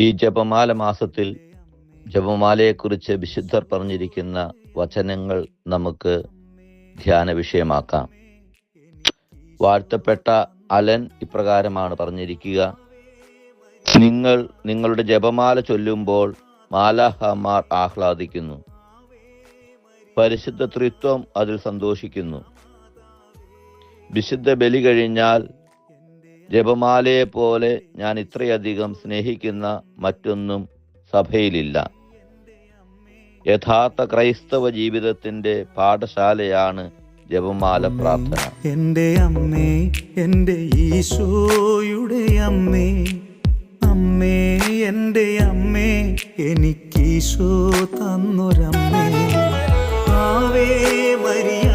ഈ ജപമാല മാസത്തിൽ ജപമാലയെക്കുറിച്ച് വിശുദ്ധർ പറഞ്ഞിരിക്കുന്ന വചനങ്ങൾ നമുക്ക് ധ്യാന വിഷയമാക്കാം. വാഴ്ത്തപ്പെട്ട അലൻ ഇപ്രകാരമാണ് പറഞ്ഞിരിക്കുക: നിങ്ങൾ നിങ്ങളുടെ ജപമാല ചൊല്ലുമ്പോൾ മാലാഹമാർ ആഹ്ലാദിക്കുന്നു, പരിശുദ്ധ ത്രിത്വം അതിൽ സന്തോഷിക്കുന്നു. വിശുദ്ധ ബലി കഴിഞ്ഞാൽ ജപമാലയെ പോലെ ഞാൻ ഇത്രയധികം സ്നേഹിക്കുന്ന മറ്റൊന്നും സഭയിലില്ല. യഥാർത്ഥ ക്രൈസ്തവ ജീവിതത്തിന്റെ പാഠശാലയാണ് ജപമാല പ്രാർത്ഥന. എൻ്റെ അമ്മേ, എൻ്റെ ഈശോയുടെ അമ്മേ, അമ്മേ എൻ്റെ അമ്മേ, എനിക്കീശോ തന്നൊരമ്മേ. Ave Maria